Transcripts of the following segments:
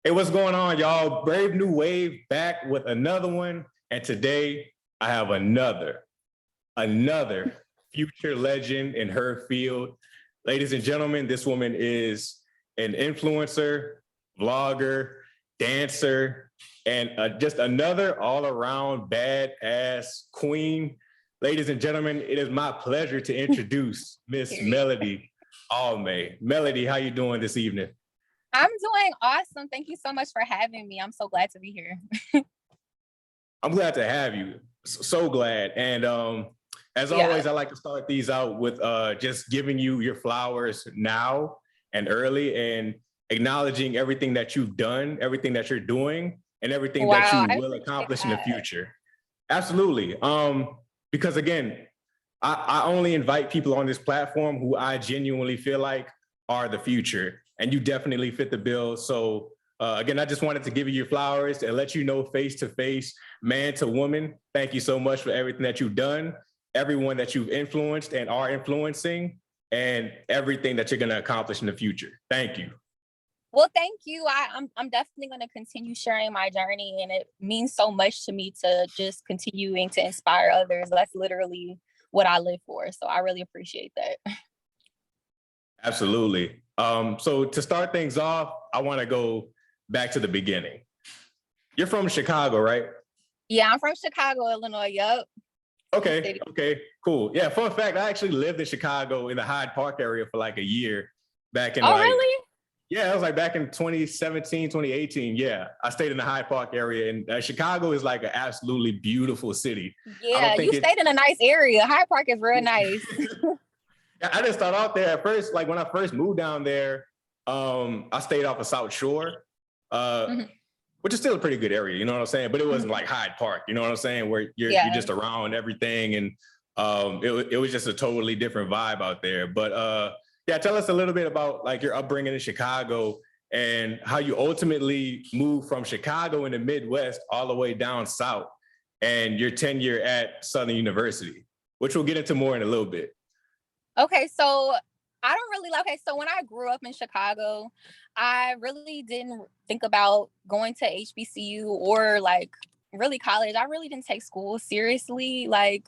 Hey, what's going on, y'all? Brave New Wave back with another one. And today I have another future legend in her field. Ladies and gentlemen, this woman is an influencer, vlogger, dancer, and just another all-around badass queen. Ladies and gentlemen, it is my pleasure to introduce Miss Melody Alme. Melody, how you doing this evening? I'm doing awesome. Thank you so much for having me. I'm so glad to be here. I'm glad to have you. So glad. And as always, I like to start these out with just giving you your flowers now and early and acknowledging everything that you've done, everything that you're doing, and everything that you will accomplish in the future. Absolutely. Because again, I only invite people on this platform who I genuinely feel like are the future. And you definitely fit the bill. So again, I just wanted to give you your flowers and let you know face to face, man to woman, thank you so much for everything that you've done, everyone that you've influenced and are influencing, and everything that you're going to accomplish in the future. Thank you. Well, thank you. I'm definitely going to continue sharing my journey, and it means so much to me to just continuing to inspire others. That's literally what I live for. So I really appreciate that. Absolutely. So to start things off, I want to go back to the beginning. You're from Chicago, right? Yeah, I'm from Chicago, Illinois. Yup. Okay, cool. Yeah, fun fact, I actually lived in Chicago in the Hyde Park area for like a year back in really? Yeah, it was like back in 2017, 2018. Yeah, I stayed in the Hyde Park area, and Chicago is like an absolutely beautiful city. Yeah, you stayed in a nice area. Hyde Park is real nice. I didn't start off there at first. Like when I first moved down there, I stayed off of South Shore, which is still a pretty good area, you know what I'm saying? But it wasn't like Hyde Park, you know what I'm saying? Where you're just around everything, and it was just a totally different vibe out there. But yeah, tell us a little bit about like your upbringing in Chicago and how you ultimately moved from Chicago in the Midwest all the way down south, and your tenure at Southern University, which we'll get into more in a little bit. Okay, so so when I grew up in Chicago, I really didn't think about going to HBCU or like really college. I really didn't take school seriously, like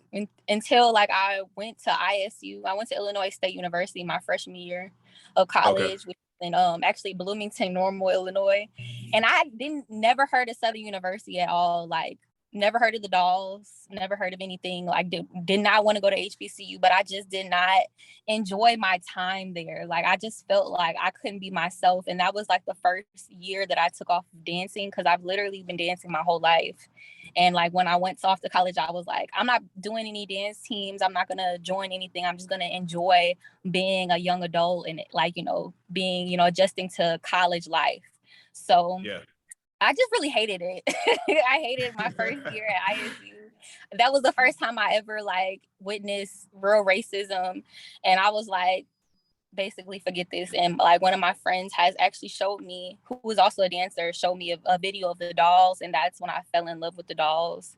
until like I went to ISU. I went to Illinois State University my freshman year of college, which is in actually Bloomington, Normal, Illinois. And I never heard of Southern University at all. Like never heard of the Dolls, never heard of anything. Like did not want to go to HBCU, but I just did not enjoy my time there. Like I just felt like I couldn't be myself. And that was like the first year that I took off dancing, because I've literally been dancing my whole life. And like when I went off to college, I was like, I'm not doing any dance teams. I'm not gonna join anything. I'm just gonna enjoy being a young adult and like, being, adjusting to college life. So I just really hated it. I hated my first year at ISU. That was the first time I ever like witnessed real racism. And I was like, basically forget this. And like one of my friends has actually showed me, who was also a dancer, showed me a video of the Dolls. And that's when I fell in love with the Dolls.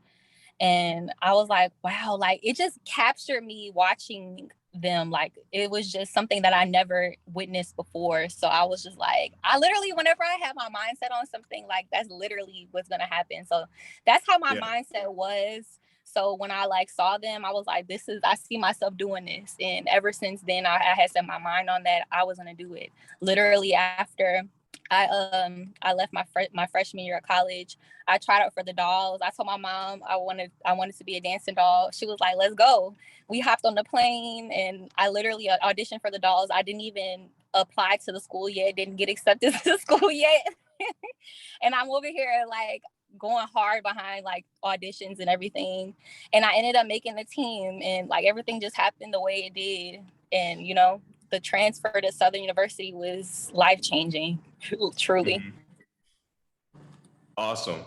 And I was like, wow, like it just captured me watching them. Like it was just something that I never witnessed before. So I was just like, I literally, whenever I have my mindset on something, like that's literally what's gonna happen. So that's how my mindset was. So when I like saw them, I was like, I see myself doing this. And ever since then, I had set my mind on that I was gonna do it. Literally after I left my freshman year of college, I tried out for the Dolls. I told my mom I wanted to be a dancing doll. She was like, let's go. We hopped on the plane and I literally auditioned for the Dolls. I didn't even apply to the school yet, didn't get accepted to the school yet. And I'm over here like going hard behind like auditions and everything. And I ended up making the team, and like everything just happened the way it did. And the transfer to Southern University was life-changing, truly. Awesome.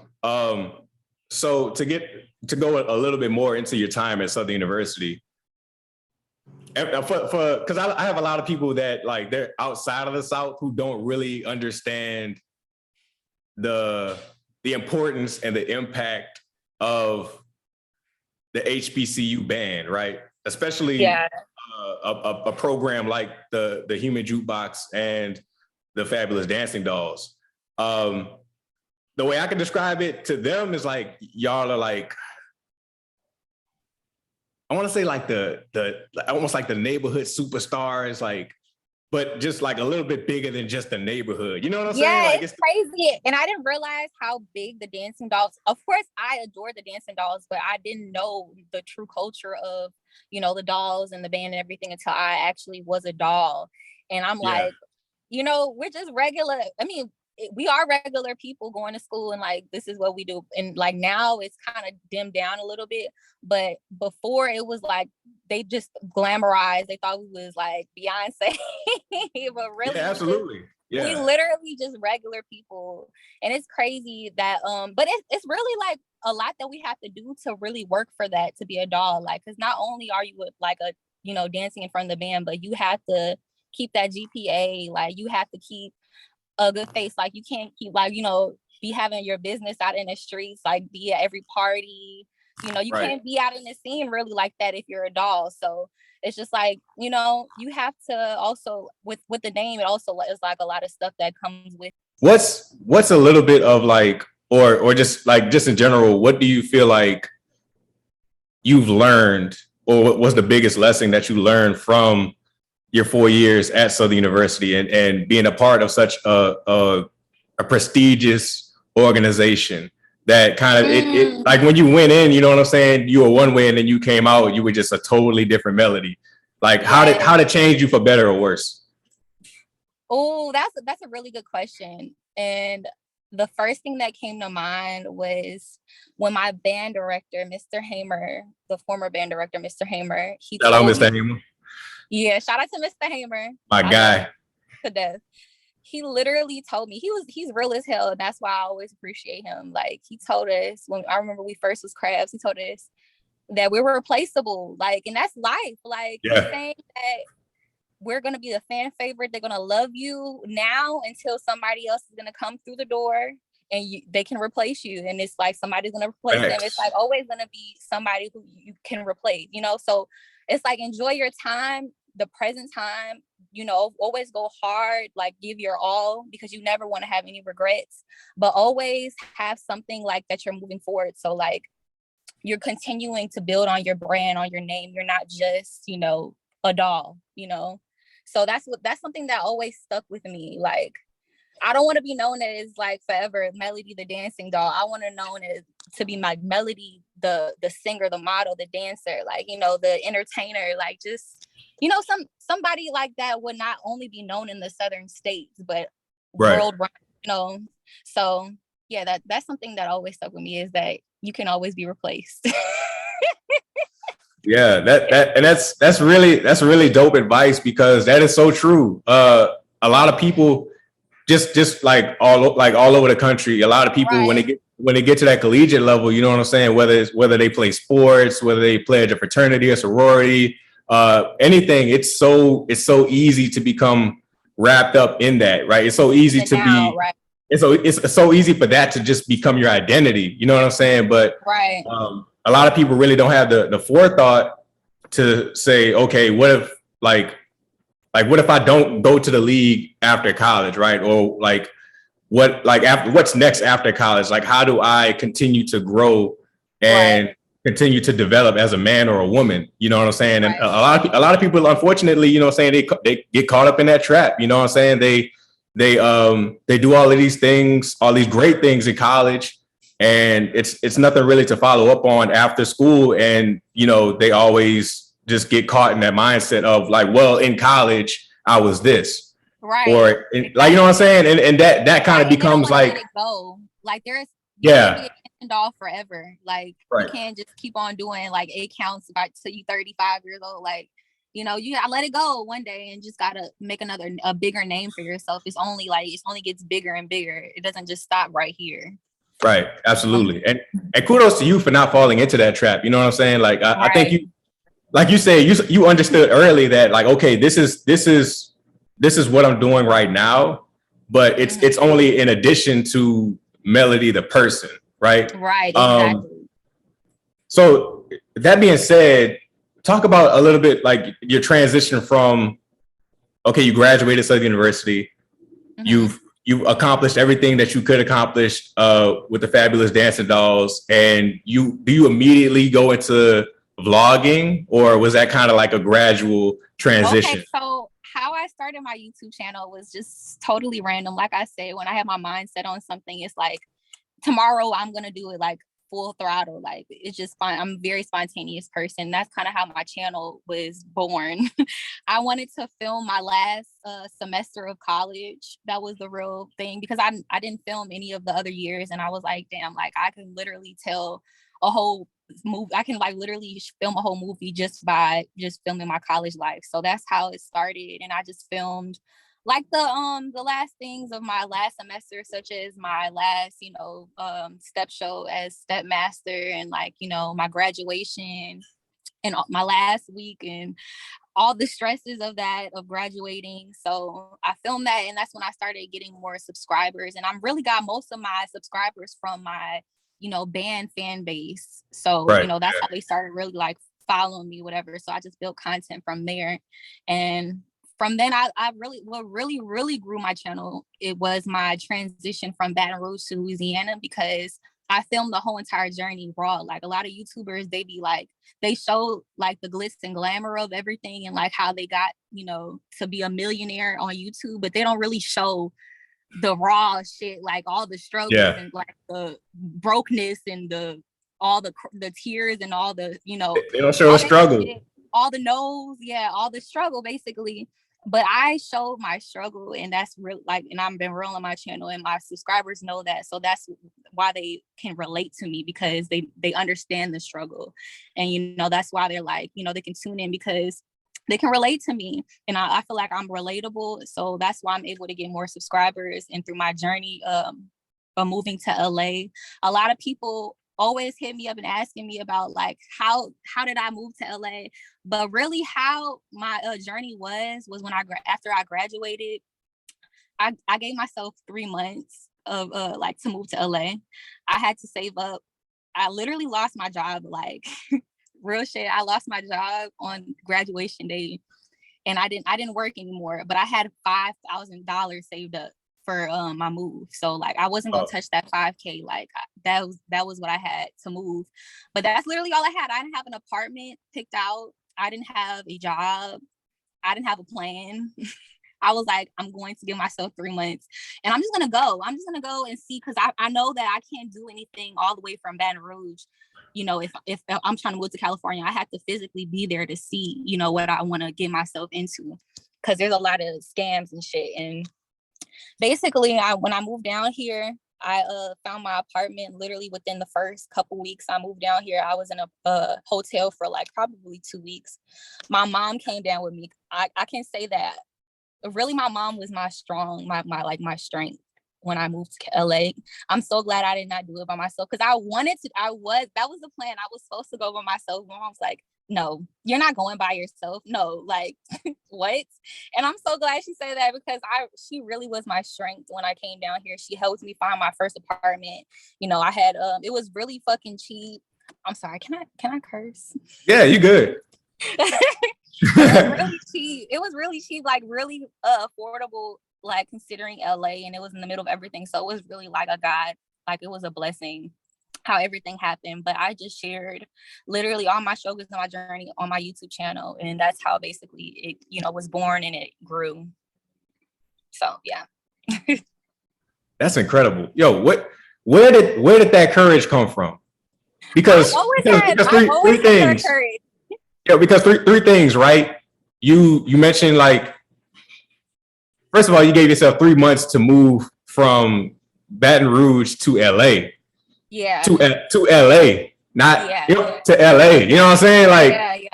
So to go a little bit more into your time at Southern University, because I have a lot of people that like they're outside of the South who don't really understand the importance and the impact of the HBCU band, right? Especially a program like the Human Jukebox and the Fabulous Dancing Dolls. The way I can describe it to them is like, y'all are like, I want to say like the almost like the neighborhood superstars, like, but just like a little bit bigger than just the neighborhood. You know what I'm saying? Like it's crazy. And I didn't realize how big the dancing dolls. Of course, I adore the dancing dolls, but I didn't know the true culture of, the dolls and the band and everything until I actually was a doll. And I'm like, we're just regular. I mean, we are regular people going to school and like, this is what we do. And like now it's kind of dimmed down a little bit. But before it was like, they just glamorized. They thought we was like Beyonce, but really, absolutely. We literally just regular people. And it's crazy that, but it's really like a lot that we have to do to really work for that, to be a doll. Like, cause not only are you like dancing in front of the band, but you have to keep that GPA. Like you have to keep a good face. Like you can't keep like, be having your business out in the streets, like be at every party. You can't be out in the scene really like that if you're a doll. So it's just like, you have to also with the name, it also is like a lot of stuff that comes with. What's a little bit of like, or just like, just in general, what do you feel like you've learned, or what was the biggest lesson that you learned from your 4 years at Southern University and being a part of such a prestigious organization that kind of it like when you went in, you know what I'm saying, you were one way and then you came out, you were just a totally different Melody. Like how did change you for better or worse? Oh, that's a really good question. And the first thing that came to mind was when my band director, Mr. Hamer, the former band director, Mr. Hamer, shout out Mr. Hamer. Yeah, shout out to Mr. Hamer. My guy. To death. He literally told me, he's real as hell, and that's why I always appreciate him. Like he told us when I remember we first was Crabs, he told us that we were replaceable. Like, and that's life. Like he's saying that we're gonna be the fan favorite. They're gonna love you now until somebody else is gonna come through the door and they can replace you. And it's like somebody's gonna replace them. It's like always gonna be somebody who you can replace, So it's like enjoy your time, the present time, always go hard, like give your all, because you never want to have any regrets, but always have something like that you're moving forward. So like you're continuing to build on your brand, on your name. You're not just, a doll, So that's something that always stuck with me. Like, I don't want to be known as like forever Melody the dancing doll. I want to known as to be my Melody, the singer, the model, the dancer, like, the entertainer, like just, somebody like that would not only be known in the southern states, but worldwide, So yeah, that's something that always stuck with me, is that you can always be replaced. Yeah, that's really dope advice, because that is so true. A lot of people just like all over the country, a lot of people when they get to that collegiate level, you know what I'm saying, whether they play sports, whether they pledge a fraternity or sorority, anything, it's so easy to become wrapped up in that, right? It's so easy to be it's so easy for that to just become your identity, you know what I'm saying? But a lot of people really don't have the forethought to say, okay, what if what if I don't go to the league after college, right? Or what's next after college? Like, how do I continue to grow and continue to develop as a man or a woman? You know what I'm saying? And a lot of people, unfortunately, you know what I'm saying, they get caught up in that trap. You know what I'm saying? They do all of these things, all these great things in college, and it's nothing really to follow up on after school. And, they always just get caught in that mindset of like, well, in college, I was this. Right. Or like, you know what I'm saying? And that kind of becomes like, let it go. Like there's be a dancing doll forever. Like you can't just keep on doing like 8 counts till you 35 years old. Like, you gotta let it go one day and just gotta make a bigger name for yourself. It only gets bigger and bigger. It doesn't just stop right here. Right. Absolutely. And kudos to you for not falling into that trap. You know what I'm saying? Like, I think you, like you say, you understood early that like, okay, this is what I'm doing right now, but it's only in addition to Melody the person, right? Right. Exactly. So that being said, talk about a little bit like your transition from, okay, you graduated Southern University, you've you accomplished everything that you could accomplish with the Fabulous Dancing Dolls, and do you immediately go into vlogging, or was that kind of like a gradual transition? Okay, so how I started my YouTube channel was just totally random. Like I said, when I have my mind set on something, it's like tomorrow I'm gonna do it like full throttle. Like it's just fun. I'm a very spontaneous person. That's kind of how my channel was born. I wanted to film my last semester of college. That was the real thing, because I didn't film any of the other years, and I was like, damn, like I can literally tell a whole movie. I can like literally film a whole movie just by just filming my college life. So that's how it started, and I just filmed like the last things of my last semester, such as my last step show as step master, and like my graduation and my last week, and all the stresses of that, of graduating. So I filmed that, and that's when I started getting more subscribers, and I really got most of my subscribers from my band fan base. So Right. that's how they started really like following me, whatever. So I just built content from there, and from then I really grew my channel. It was my transition from Baton Rouge to Louisiana, because I filmed the whole entire journey raw. Like a lot of YouTubers, they show like the glitz and glamour of everything, and like how they got, to be a millionaire on YouTube, but they don't really show the raw shit, like all the struggles and like the brokenness and all the tears and all the, they don't show a struggle. Shit, all the no's, all the struggle basically. But I showed my struggle, and that's real, like, and I've been real on my channel, and my subscribers know that. So that's why they can relate to me, because they understand the struggle. And, that's why they're like, they can tune in, because they can relate to me. And I feel like I'm relatable. So that's why I'm able to get more subscribers. And through my journey of moving to LA, a lot of people always hit me up and asking me about like how did I move to LA, but really how my journey was when after I graduated, I gave myself 3 months of like to move to LA. I had to save up. I literally lost my job, like real shit. I lost my job on graduation day, and I didn't work anymore, but I had $5,000 saved up for my move. So like I wasn't gonna touch that 5K. Like that was what I had to move. But that's literally all I had. I didn't have an apartment picked out. I didn't have a job. I didn't have a plan. I was like, I'm going to give myself 3 months, and I'm just gonna go. I'm just gonna go and see, because I know that I can't do anything all the way from Baton Rouge. If I'm trying to move to California, I have to physically be there to see, what I want to get myself into, because there's a lot of scams and shit. And basically, when I moved down here, I found my apartment literally within the first couple weeks I moved down here. I was in a hotel for like probably 2 weeks. My mom came down with me. I can say that really my mom was my strength when I moved to LA. I'm so glad I did not do it by myself, because that was the plan. I was supposed to go by myself. My mom's like, no, you're not going by yourself. No, like what? And I'm so glad she said that, because she really was my strength when I came down here. She helped me find my first apartment. I had it was really fucking cheap. I'm sorry, can I curse? Yeah, you good. It was really cheap. It was really cheap, like really affordable, like considering LA, and it was in the middle of everything. So it was really like it was a blessing how everything happened. But I just shared literally all my struggles and my journey on my YouTube channel, and that's how basically it was born and it grew. So yeah. That's incredible. Yo, where did that courage come from? Because three things. Yeah, because three things, right? You mentioned, like, first of all, you gave yourself 3 months to move from Baton Rouge to LA. Yeah. To LA, not to LA. You know what I'm saying? Like,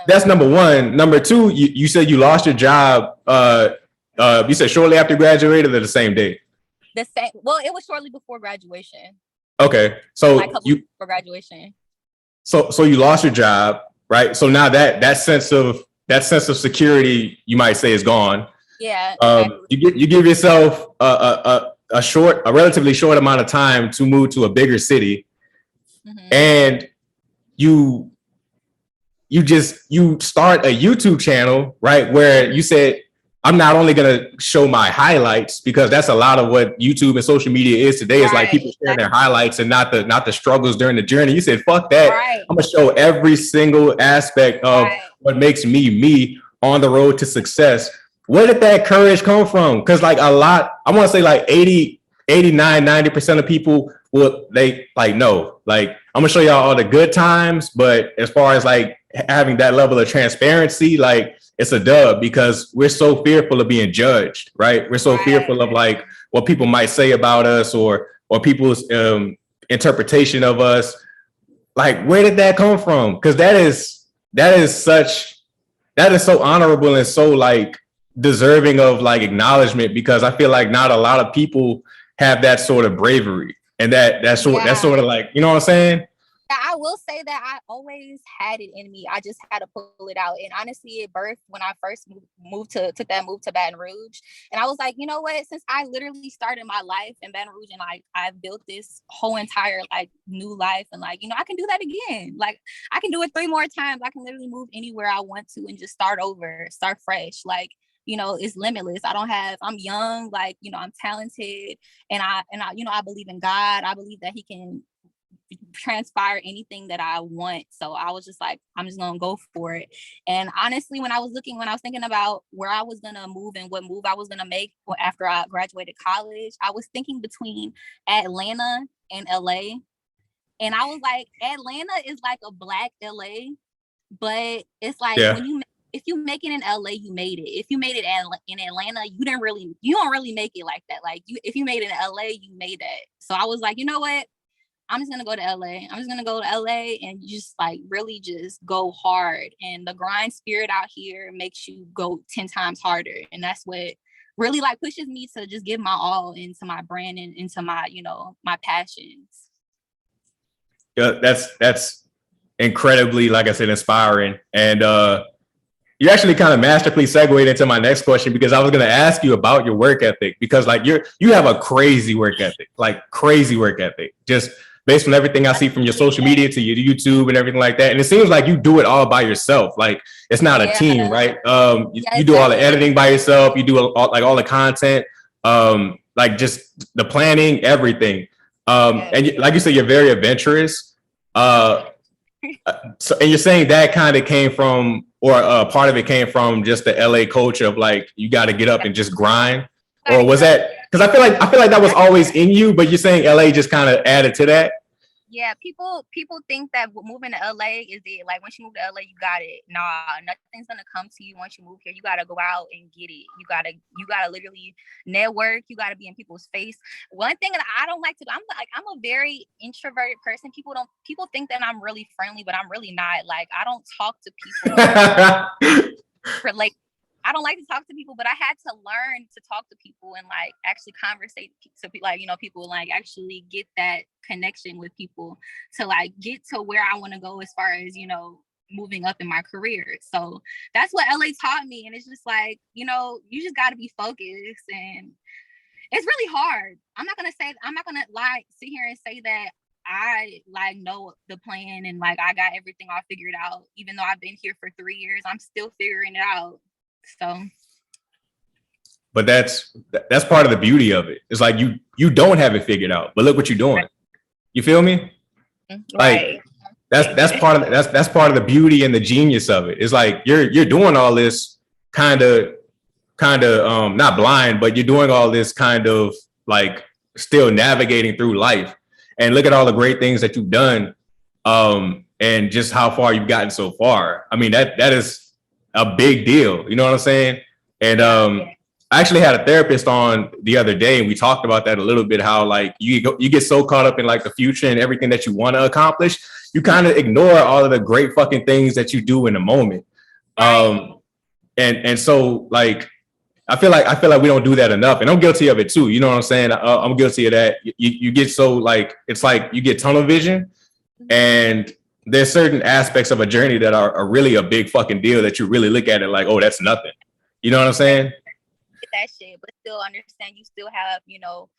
that's number one. Number two, you said you lost your job. You said shortly after you graduated, or the same day? The same. Well, it was shortly before graduation. Okay, so like a couple weeks before graduation. So you lost your job, right? So now that sense of security, you might say, is gone. Yeah. You give yourself a relatively short amount of time to move to a bigger city, and you start a YouTube channel, right? Where you said I'm not only gonna show my highlights, because that's a lot of what YouTube and social media is today. Is like people sharing their highlights and not the struggles during the journey. You said, fuck that. I'm gonna show every single aspect of what makes me me on the road to success. Where did that courage come from? Because like a lot, I want to say like 80, 89, 90% of people will, they like, no, like I'm gonna show y'all all the good times, but as far as like having that level of transparency, like it's a dub, because we're so fearful of being judged, right? We're so fearful of like what people might say about us, or people's interpretation of us. Like, where did that come from? Because that is so honorable and so like deserving of like acknowledgement, because I feel like not a lot of people have that sort of bravery, and that's sort of like, you know what I'm saying? I will say that I always had it in me. I just had to pull it out. And honestly, it birthed when I first took that move to Baton Rouge. And I was like, you know what? Since I literally started my life in Baton Rouge, and like I've built this whole entire like new life, and like, you know, I can do that again. Like I can do it 3 more times. I can literally move anywhere I want to and just start over, start fresh. Like, you know, it's limitless. I'm young, like, you know, I'm talented, and you know, I believe in God. I believe that He can transpire anything that I want. So I was just like, I'm just gonna go for it. And honestly, when I was thinking about where I was gonna move and what move I was gonna make after I graduated college, I was thinking between Atlanta and LA. And I was like, Atlanta is like a black LA, but it's like if you make it in LA, you made it. If you made it in Atlanta, you don't really make it like that. Like if you made it in LA, you made that. So I was like, you know what? I'm just gonna go to LA. I'm just gonna go to LA and just like really just go hard. And the grind spirit out here makes you go 10 times harder. And that's what really like pushes me to just give my all into my brand and into my, you know, my passions. Yeah, that's incredibly, like I said, inspiring. And you actually kind of masterfully segued into my next question, because I was going to ask you about your work ethic, because like you have a crazy work ethic, just based on everything I see from your social media to your YouTube and everything like that. And it seems like you do it all by yourself. Like it's not a team, right? You do all the editing by yourself. You do all the content, like just the planning, everything. And like you said, you're very adventurous. So, and you're saying that kind of came from, or part of it came from just the LA culture of like, you got to get up and just grind, or was that, because I feel like that was always in you, but you're saying LA just kind of added to that? Yeah, people think that moving to LA is it. Like once you move to LA, you got it. Nah, nothing's gonna come to you once you move here. You gotta go out and get it. You gotta literally network. You gotta be in people's face. One thing that I don't like to do, I'm a very introverted person. People think that I'm really friendly, but I'm really not. Like I don't talk to people for like I don't like to talk to people, but I had to learn to talk to people and like actually conversate to like, you know, people, like actually get that connection with people to like get to where I want to go as far as, you know, moving up in my career. So that's what LA taught me. And it's just like, you know, you just got to be focused, and it's really hard. I'm not going to lie, sit here and say that I like know the plan and like I got everything all figured out. Even though I've been here for 3 years, I'm still figuring it out. So, but that's part of the beauty of it. It's like you don't have it figured out, but look what you're doing. You feel me? Like that's part of the beauty and the genius of it. It's like you're doing all this kind of not blind, but you're doing all this kind of like still navigating through life. And look at all the great things that you've done, and just how far you've gotten so far. I mean, that is a big deal. You know what I'm saying? And I actually had a therapist on the other day, and we talked about that a little bit, how like you get so caught up in like the future and everything that you want to accomplish, you kind of ignore all of the great fucking things that you do in the moment. And so like I feel like we don't do that enough, and I'm guilty of it too. You know what I'm saying? I'm guilty of that. You get so like, it's like you get tunnel vision, and there's certain aspects of a journey that are really a big fucking deal that you really look at it like, oh, that's nothing. You know what I'm saying? That shit, but still understand you still have, you know,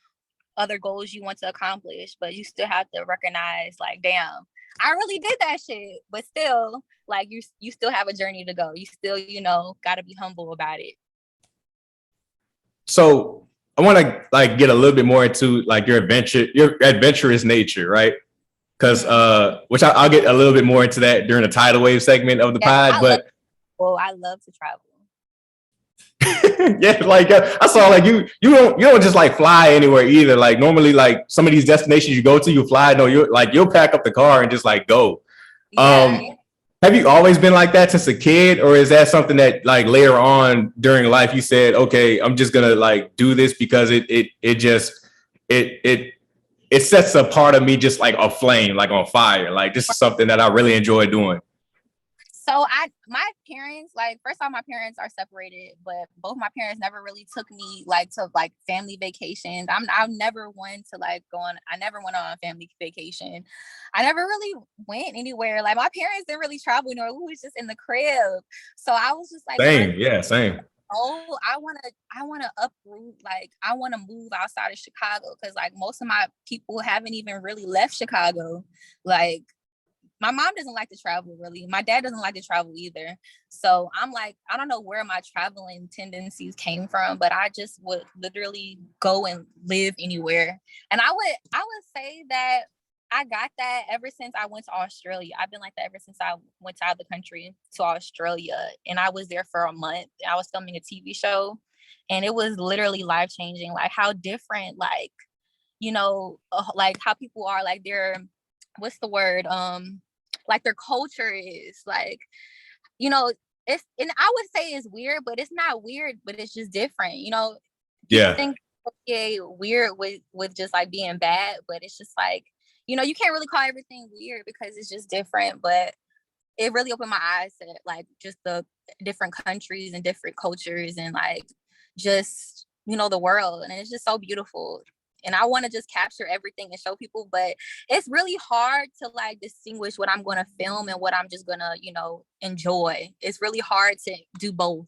other goals you want to accomplish, but you still have to recognize like, damn, I really did that shit, but still like you still have a journey to go. You still, you know, got to be humble about it. So I want to like get a little bit more into like your adventurous nature, right? Because which I'll get a little bit more into that during the tidal wave segment of the pod. But I love to travel. yeah, like I saw like you don't just like fly anywhere either. Like normally, like some of these destinations you go to, you fly. No, you'll pack up the car and just like go. Yeah. Have you always been like that since a kid, or is that something that like later on during life you said, okay, I'm just gonna like do this because it sets a part of me just like a flame, like on fire. Like this is something that I really enjoy doing. So my parents, like, first off, my parents are separated, but both my parents never really took me like to like family vacations. I'm never one to like go on. I never went on a family vacation. I never really went anywhere. Like my parents didn't really travel, we was just in the crib. So I was just like, same, yeah, same. Oh, I wanna uproot, like I wanna move outside of Chicago because like most of my people haven't even really left Chicago. Like my mom doesn't like to travel really. My dad doesn't like to travel either. So I'm like, I don't know where my traveling tendencies came from, but I just would literally go and live anywhere. And I would say that I got that ever since I went to Australia. I've been like that ever since I went out of the country to Australia. And I was there for a month. I was filming a TV show and it was literally life changing. Like how different, like, like how people are, like what's the word? Like their culture is like, it's, and I would say it's weird, but it's not weird, but it's just different. People think okay, weird with just like being bad, but it's just like, you can't really call everything weird because it's just different. But it really opened my eyes to like just the different countries and different cultures and like just, the world. And it's just so beautiful. And I want to just capture everything and show people, but it's really hard to like distinguish what I'm going to film and what I'm just going to, enjoy. It's really hard to do both,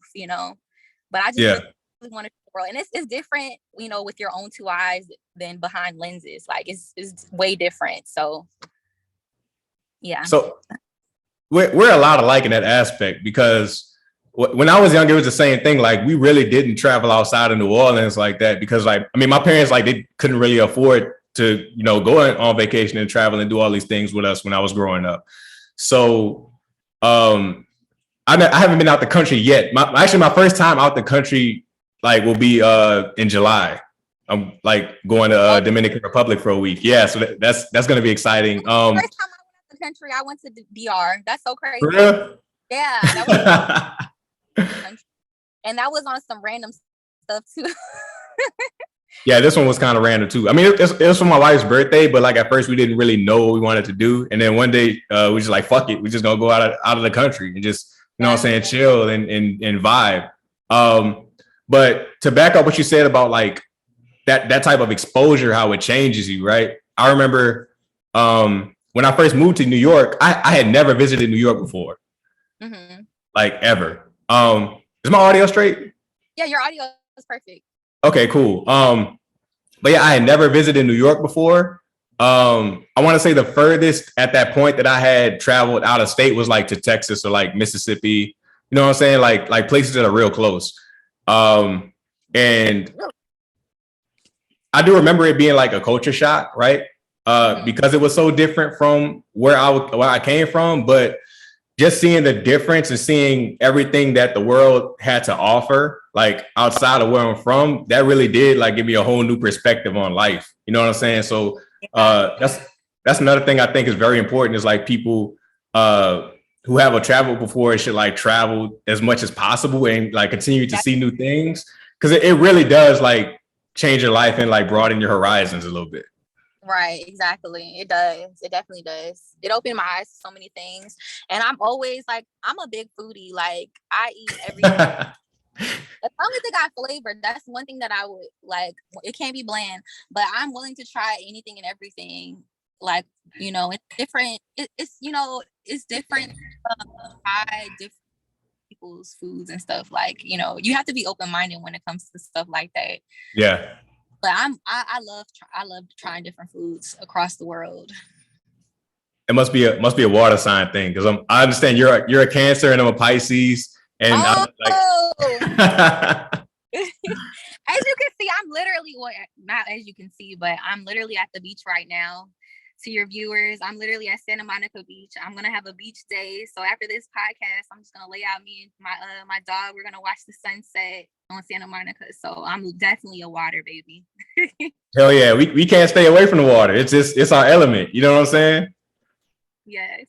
but I just really want to show the world. And it's different, with your own two eyes than behind lenses. Like it's way different. So yeah. So we're a lot alike in that aspect because when I was young, it was the same thing. Like we really didn't travel outside of New Orleans like that because like, I mean, my parents, like they couldn't really afford to, go on vacation and travel and do all these things with us when I was growing up. So I haven't been out the country yet. My first time out the country, like will be in July. I'm like going to Dominican Republic for a week. Yeah. So that's going to be exciting. First time I went out the country, I went to DR. That's so crazy. Really? Yeah. That was and that was on some random stuff too. Yeah, this one was kind of random too. I mean, it was for my wife's birthday, but like at first we didn't really know what we wanted to do, and then one day we just like fuck it, we just gonna go out of the country and just what I'm saying, chill and vibe. But to back up what you said about like that type of exposure, how it changes you, right? I remember when I first moved to New York, I had never visited New York before, like ever. Is my audio straight? Yeah, your audio is perfect. Okay, cool. But yeah, I had never visited New York before. I want to say the furthest at that point that I had traveled out of state was like to Texas or like Mississippi. You know what I'm saying? Like places that are real close. And I do remember it being like a culture shock, right? Because it was so different from where I came from, but just seeing the difference and seeing everything that the world had to offer, like outside of where I'm from, that really did like give me a whole new perspective on life. You know what I'm saying? So that's another thing I think is very important is like people who haven't traveled before should like travel as much as possible and like continue to see new things. Cause it really does like change your life and like broaden your horizons a little bit. Right, exactly. It does. It definitely does. It opened my eyes to so many things. And I'm always like, I'm a big foodie. Like I eat everything. As long as it got flavor, that's one thing that I would like. It can't be bland, but I'm willing to try anything and everything. Like, it's different. It's different to try different people's foods and stuff. Like, you have to be open-minded when it comes to stuff like that. Yeah. But I love trying different foods across the world. It must be a water sign thing because I understand you're a Cancer and I'm a Pisces and I'm like As you can see, I'm literally, well, not as you can see, but I'm literally at the beach right now. To your viewers, I'm literally at Santa Monica Beach. I'm gonna have a beach day. So after this podcast, I'm just gonna lay out me and my dog. We're gonna watch the sunset on Santa Monica. So I'm definitely a water baby. Hell yeah, we can't stay away from the water. It's our element. You know what I'm saying? Yes.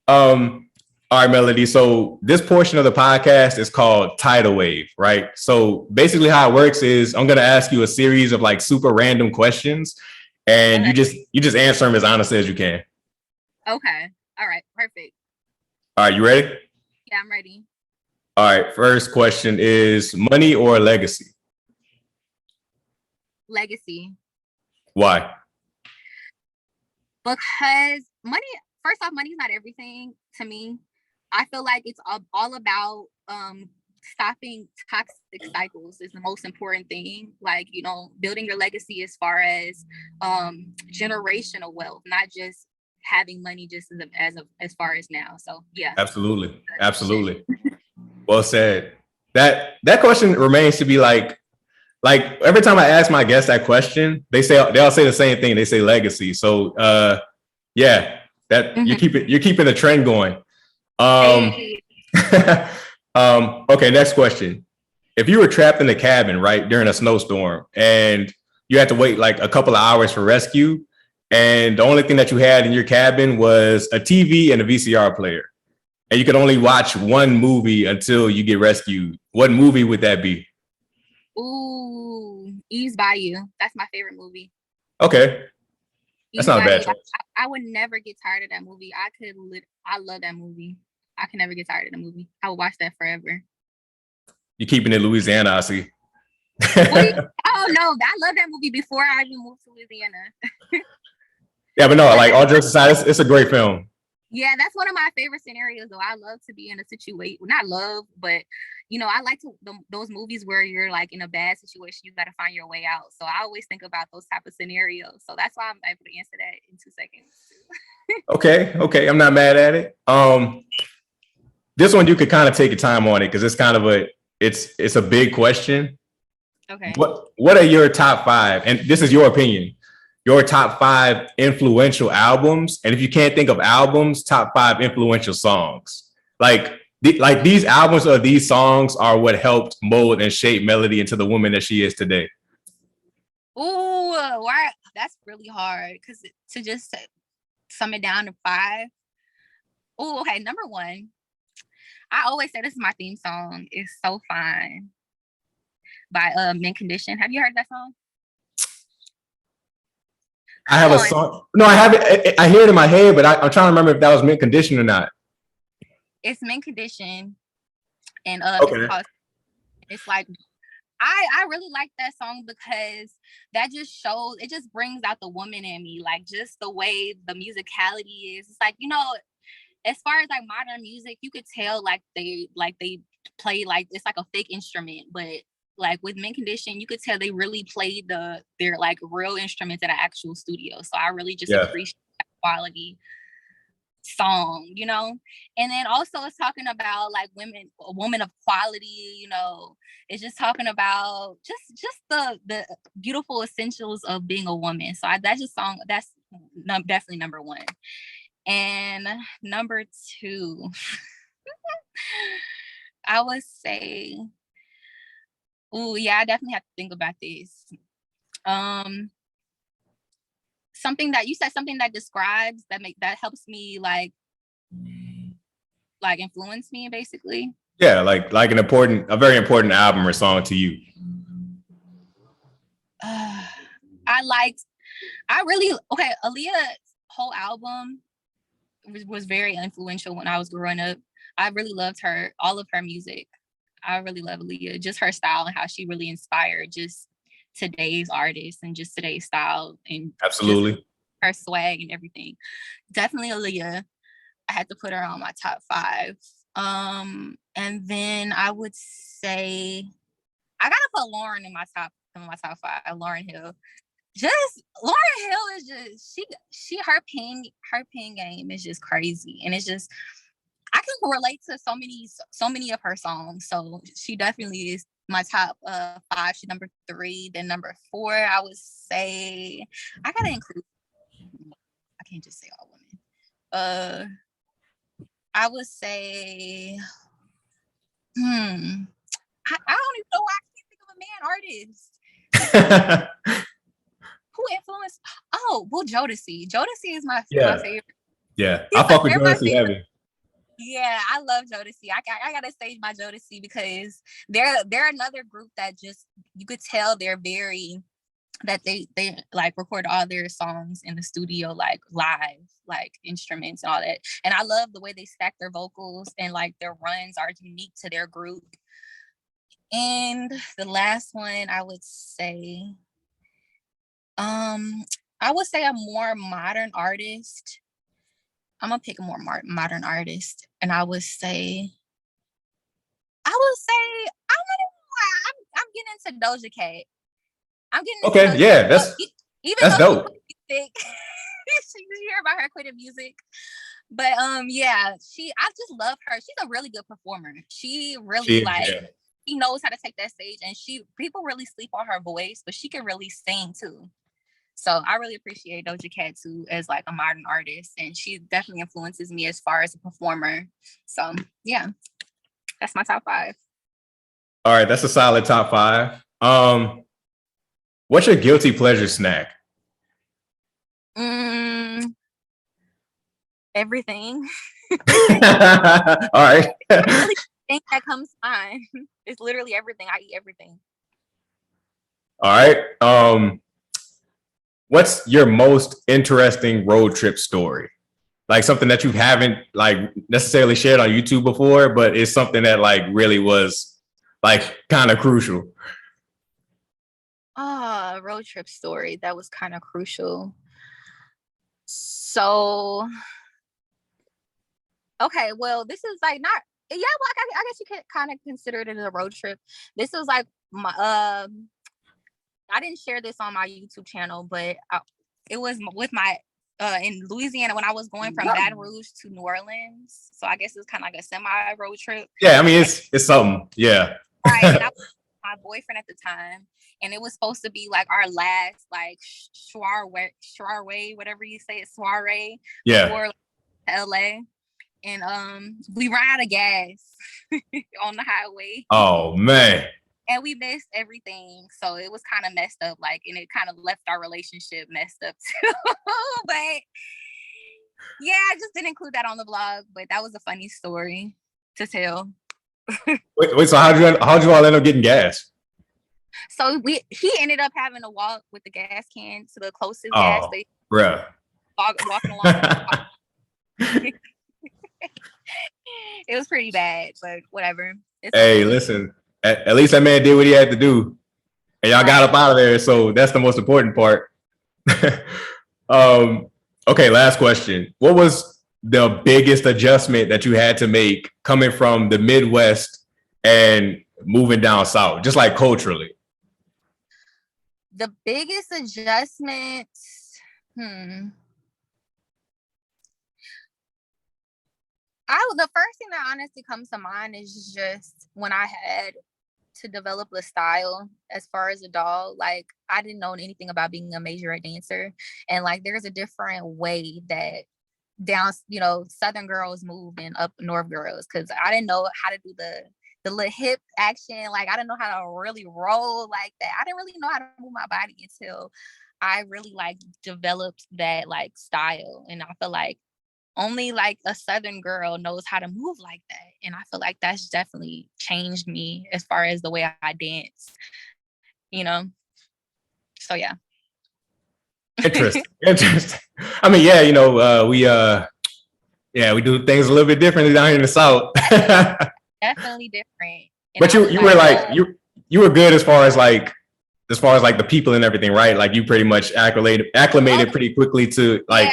All right, Melody. So this portion of the podcast is called Tidal Wave, right? So basically how it works is I'm going to ask you a series of like super random questions and Okay. you just answer them as honestly as you can. Okay. All right. Perfect. All right, you ready? Yeah, I'm ready. All right, first question is money or legacy? Legacy. Why? Because money, first off, money's not everything to me. I feel like it's all about stopping toxic cycles is the most important thing. Like, you know, building your legacy as far as generational wealth, not just having money just as far as now. So yeah. Absolutely. Well said. That question remains to be like every time I ask my guests that question, they all say the same thing. They say legacy. So yeah, that you're keeping the trend going. Hey. Okay, next question. If you were trapped in a cabin, right, during a snowstorm and you had to wait like a couple of hours for rescue, and the only thing that you had in your cabin was a TV and a VCR player, and you could only watch one movie until you get rescued, what movie would that be? Ooh, Eve's Bayou. That's my favorite movie. Okay. That's not a bad choice. I would never get tired of that movie. I love that movie. I can never get tired of the movie. I would watch that forever. You're keeping it Louisiana, I see. Oh no, I love that movie before I even moved to Louisiana. Yeah, but no, like all jokes aside, it's a great film. Yeah, that's one of my favorite scenarios though. I love to be in a situation, not love, but you know, I like those movies where you're like in a bad situation, you got to find your way out. So I always think about those type of scenarios. So that's why I'm able to answer that in 2 seconds. Okay, I'm not mad at it. This one you could kind of take your time on it because it's kind of it's a big question. Okay. What are your top 5? And this is your opinion. Your top 5 influential albums, and if you can't think of albums, top 5 influential songs. Like these albums or these songs are what helped mold and shape Melody into the woman that she is today. Ooh, why? That's really hard because to just sum it down to 5. Oh, okay. Number 1, I always say this is my theme song. It's So Fine by Mint Condition. Have you heard that song? I have a song. No, I have it. I hear it in my head, but I'm trying to remember if that was Mint Condition or not. It's Mint Condition, and okay. It's like I really like that song because that just shows, it just brings out the woman in me, like just the way the musicality is. It's like, you know, as far as like modern music, you could tell like they play like it's like a fake instrument, but like with Mint Condition, you could tell they really played their like real instruments in an actual studio. So I really just appreciate that quality song, you know. And then also it's talking about like a woman of quality, you know. It's just talking about just the beautiful essentials of being a woman. So that's just song that's definitely number 1. And number 2, I would say, oh yeah, I definitely have to think about this. Something that you said, something that describes that helps me like influence me basically. Yeah, like a very important album or song to you. Aaliyah's whole album was very influential when I was growing up. I really loved all of her music. I really love Aaliyah, just her style and how she really inspired just today's artists and just today's style and absolutely her swag and everything. Definitely Aaliyah. I had to put her on my top 5. And then I would say I gotta put Lauryn in my top 5. Lauryn Hill. Just Lauryn Hill is just she her pen game is just crazy, and it's just I can relate to so many of her songs. So she definitely is my top 5. She's number 3. Then number 4, I would say I gotta include. I can't just say all women. I would say, I don't even know why I can't think of a man artist. Who influenced? Oh, well, Jodeci. Jodeci is my favorite. Yeah, I fuck with Jodeci heavy. Yeah, I love Jodeci. I gotta stage my Jodeci because they're another group that just, you could tell they're very, that they like record all their songs in the studio, like live, like instruments and all that. And I love the way they stack their vocals, and like their runs are unique to their group. And the last one, I would say a more modern artist. I'm gonna pick a more modern artist, and I'm getting into Doja Cat. I'm getting into okay, yeah, that's dope. You hear about her quitting music, but yeah, I just love her. She's a really good performer. She really she knows how to take that stage, and people really sleep on her voice, but she can really sing too. So I really appreciate Doja Cat too as like a modern artist, and she definitely influences me as far as a performer. So yeah, that's my top 5. All right, that's a solid top 5. What's your guilty pleasure snack? Everything. All right. Everything that comes to mind. It's literally everything. I eat everything. All right. What's your most interesting road trip story? Like something that you haven't like necessarily shared on YouTube before, but it's something that like really was like kind of crucial. Road trip story that was kind of crucial. So, okay, well, this is like not, yeah, well, I guess you could kind of consider it as a road trip. This was like my, I didn't share this on my YouTube channel, but it was with my, in Louisiana when I was going from Baton Rouge to New Orleans. So I guess it's kind of like a semi road trip. Yeah, I mean, it's something. Yeah. Right. And I was with my boyfriend at the time, and it was supposed to be like our last like soiree, whatever you say, it's soiree. Yeah. Before LA. And we ran out of gas on the highway. Oh man. And we missed everything. So it was kind of messed up, like, and it kind of left our relationship messed up too. But yeah, I just didn't include that on the vlog, but that was a funny story to tell. Wait, so how'd you all end up getting gas? So he ended up having to walk with the gas can to the closest gas station. Bruh. Walking along. It was pretty bad, but whatever. Hey, listen. At least that man did what he had to do, and y'all got up out of there. So that's the most important part. Okay, last question. What was the biggest adjustment that you had to make coming from the Midwest and moving down south, just like culturally? The biggest adjustment, the first thing that honestly comes to mind is just when I had to develop a style as far as a doll. Like, I didn't know anything about being a majorette dancer, and like there's a different way that down, Southern girls move and up North girls, because I didn't know how to do the little hip action. Like, I didn't know how to really roll like that. I didn't really know how to move my body until I really like developed that like style. And I feel like only like a Southern girl knows how to move like that. And I feel like that's definitely changed me as far as the way I dance, So yeah. Interesting. I mean, yeah, we do things a little bit differently down here in the South. Definitely different. And but you were like, you were good as far as like the people and everything, right? Like you pretty much acclimated pretty quickly to like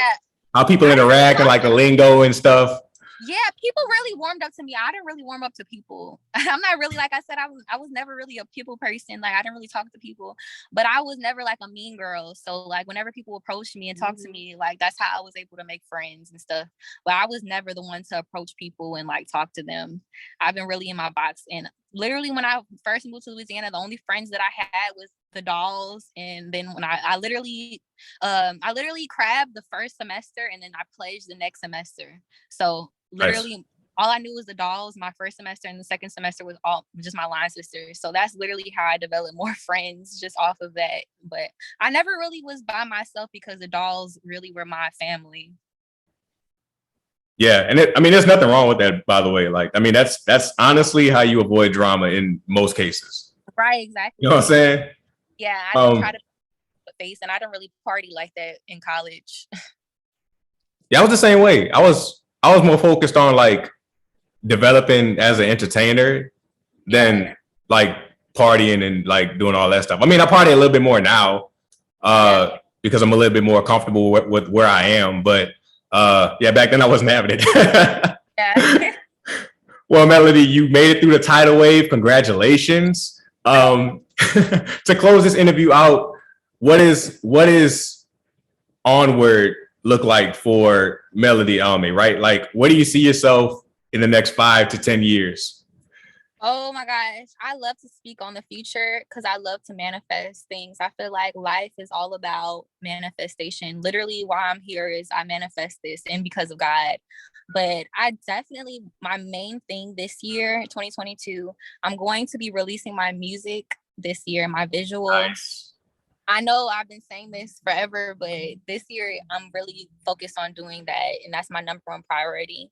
how people interact and like the lingo and stuff. Yeah, people really warmed up to me. I didn't really warm up to people. I'm not really, like I said, I was never really a people person. Like I didn't really talk to people, but I was never like a mean girl. So like whenever people approached me and talked to me, like that's how I was able to make friends and stuff. But I was never the one to approach people and like talk to them. I've been really in my box. And literally when I first moved to Louisiana, the only friends that I had was the dolls. And then when I literally crabbed the first semester and then I pledged the next semester. So Nice. literally all I knew was the dolls my first semester, and the second semester was all just my line sisters. So that's literally how I developed more friends, just off of that. But I never really was by myself because the dolls really were my family. Yeah, and I mean, there's nothing wrong with that, by the way. Like, I mean, that's honestly how you avoid drama in most cases. Right, You know what I'm exactly. saying? Yeah, I didn't try Um, to put face, and I didn't really party like that in college. yeah, I was the same way. I was more focused on like developing as an entertainer Yeah, than like partying and like doing all that stuff. I mean, I party a little bit more now, yeah, because I'm a little bit more comfortable with where I am. But yeah, back then I wasn't having it. yeah. Well, Melody, you made it through the tidal wave. Congratulations. To close this interview out, what is onward look like for Melody Alme, right? Like, where do you see yourself in the next 5 to 10 years? Oh my gosh, I love to speak on the future because I love to manifest things. I feel like life is all about manifestation. Literally, why I'm here is I manifest this and because of God. But I definitely, my main thing this year, 2022, I'm going to be releasing my music this year, my visual. Nice. I know I've been saying this forever, but this year I'm really focused on doing that. And that's my number one priority.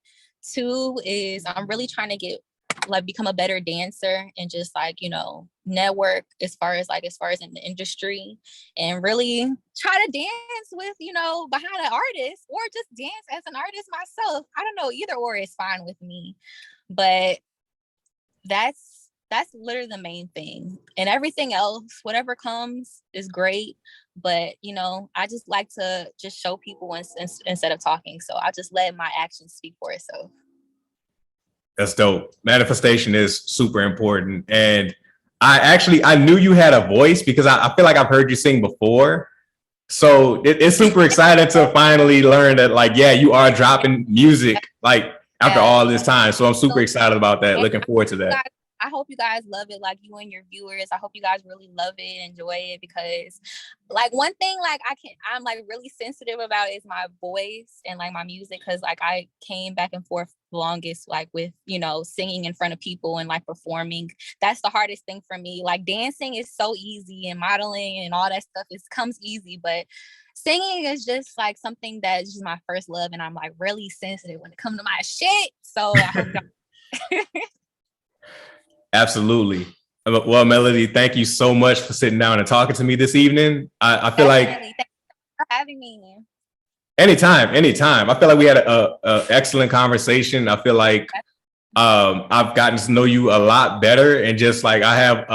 Two is I'm really trying to get like become a better dancer and just like, network as far as in the industry and really try to dance with, behind an artist or just dance as an artist myself. I don't know, either or is fine with me. But that's literally the main thing. And everything else, whatever comes is great. But I just like to just show people instead of talking. So I just let my actions speak for itself. That's dope. Manifestation is super important. And I knew you had a voice because I feel like I've heard you sing before. So it's super exciting to finally learn that, like, yeah, you are dropping music like after Yeah. all this time. So I'm super So excited about that. and Looking forward to that. I hope you guys love it, like you and your viewers. I hope you guys really love it, enjoy it, because like one thing like I'm like really sensitive about is my voice and like my music, because like I came back and forth the longest like with singing in front of people and like performing. That's the hardest thing for me. Like dancing is so easy and modeling and all that stuff comes easy, but singing is just like something that's just my first love, and I'm like really sensitive when it comes to my shit. So I hope y'all Absolutely. Well, Melody, thank you so much for sitting down and talking to me this evening. I feel like definitely. Thank you for having me. anytime. I feel like we had a excellent conversation. I feel like I've gotten to know you a lot better, and just like I've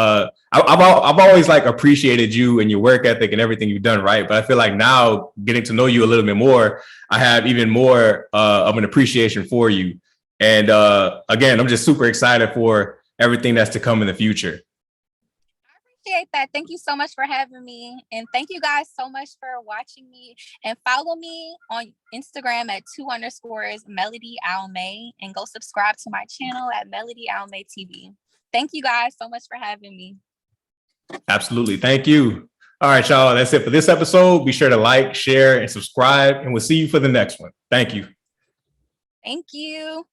always like appreciated you and your work ethic and everything you've done, right? But I feel like now getting to know you a little bit more, I have even more of an appreciation for you. And again, I'm just super excited for everything that's to come in the future. Appreciate that. Thank you so much for having me. And thank you guys so much for watching me. And follow me on Instagram at 2_ Melody Alme, and go subscribe to my channel at Melody Alme TV. Thank you guys so much for having me. Absolutely. Thank you. All right, y'all. That's it for this episode. Be sure to like, share, and subscribe, and we'll see you for the next one. Thank you. Thank you.